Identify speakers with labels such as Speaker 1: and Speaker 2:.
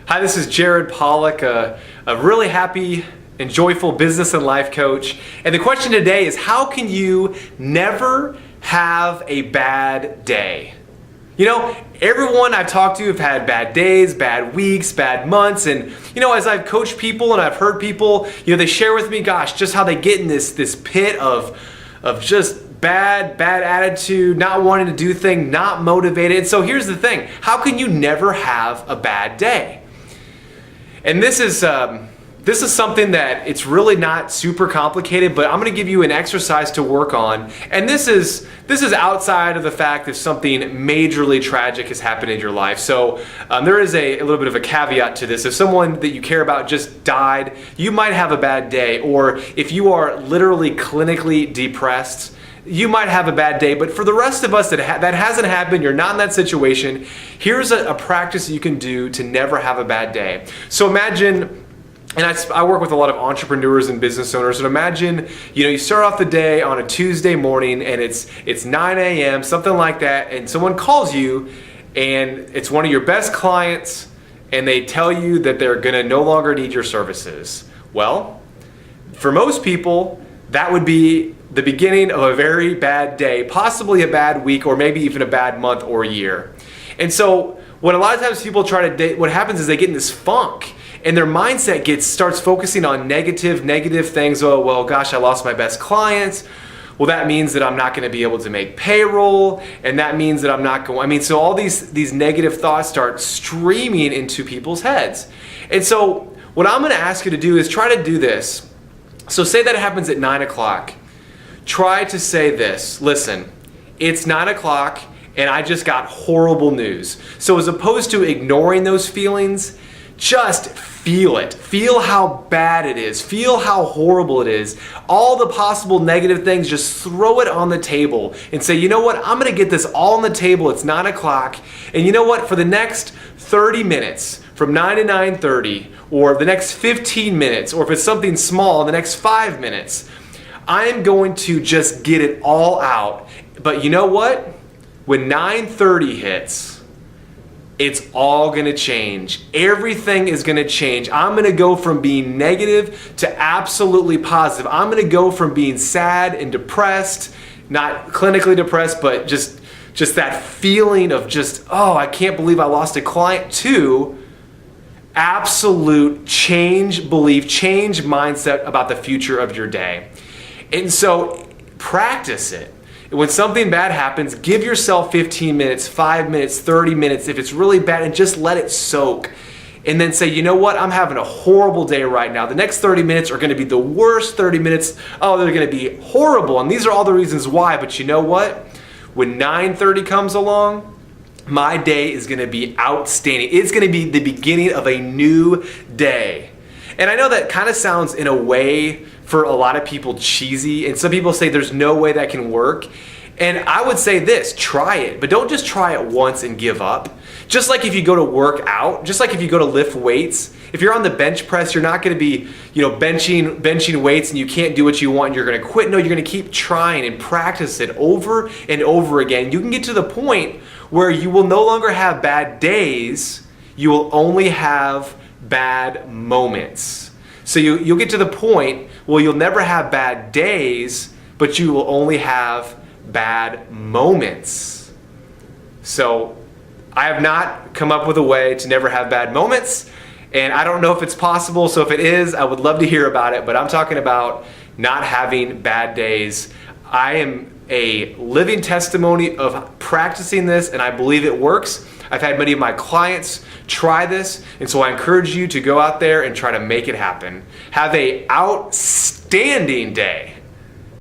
Speaker 1: Hi, this is Jared Polak, a really happy and joyful business and life coach. And the question today is, how can you never have a bad day? You know, everyone I've talked to have had bad days, bad weeks, bad months. And, you know, as I've coached people and I've heard people, they share with me, gosh, just how they get in this pit of just bad attitude, not wanting to do things, not motivated. And so here's the thing. How can you never have a bad day? And this is something that it's really not super complicated, but I'm going to give you an exercise to work on. And this is outside of the fact if something majorly tragic has happened in your life. So there is a little bit of a caveat to this. If someone that you care about just died, you might have a bad day. Or if you are literally clinically depressed, you might have a bad day. But for the rest of us that hasn't happened, you're not in that situation, here's a practice you can do to never have a bad day. So imagine, and I work with a lot of entrepreneurs and business owners, and imagine, you start off the day on a Tuesday morning and it's 9 a.m., something like that, and someone calls you and it's one of your best clients and they tell you that they're gonna no longer need your services. Well, for most people, that would be the beginning of a very bad day, possibly a bad week, or maybe even a bad month or year. And so what a lot of times people try to date, what happens is they get in this funk and their mindset starts focusing on negative things. Oh, well, gosh, I lost my best clients. Well, that means that I'm not going to be able to make payroll, and that means that I'm not going, so all these negative thoughts start streaming into people's heads. And so what I'm going to ask you to do is try to do this. So say that happens at 9 o'clock. Try to say this: listen, it's 9 o'clock and I just got horrible news. So as opposed to ignoring those feelings, just feel it. Feel how bad it is. Feel how horrible it is. All the possible negative things, just throw it on the table and say, you know what, I'm gonna get this all on the table. It's 9 o'clock. And you know what, for the next 30 minutes, from 9 to 9:30, or the next 15 minutes, or if it's something small, the next 5 minutes, I'm going to just get it all out. But you know what? When 9:30 hits, it's all gonna change. Everything is gonna change. I'm gonna go from being negative to absolutely positive. I'm gonna go from being sad and depressed, not clinically depressed, but just that feeling of just, oh, I can't believe I lost a client, to absolute change belief, change mindset about the future of your day. And so practice it. When something bad happens, give yourself 15 minutes, 5 minutes, 30 minutes, if it's really bad, and just let it soak. And then say, you know what, I'm having a horrible day right now. The next 30 minutes are gonna be the worst 30 minutes. Oh, they're gonna be horrible. And these are all the reasons why. But you know what? When 9:30 comes along, my day is gonna be outstanding. It's gonna be the beginning of a new day. And I know that kind of sounds, in a way, for a lot of people, cheesy, and some people say there's no way that can work. And I would say this: try it, but don't just try it once and give up. Just like if you go to work out, just like if you go to lift weights, if you're on the bench press, you're not gonna be, benching weights and you can't do what you want and you're gonna quit. No, you're gonna keep trying and practice it over and over again. You can get to the point where you will no longer have bad days, you will only have bad moments. So you'll get to the point where you'll never have bad days, but you will only have bad moments. So I have not come up with a way to never have bad moments, and I don't know if it's possible. So if it is, I would love to hear about it, but I'm talking about not having bad days. I am a living testimony of practicing this, and I believe it works. I've had many of my clients try this, and so I encourage you to go out there and try to make it happen. Have an outstanding day.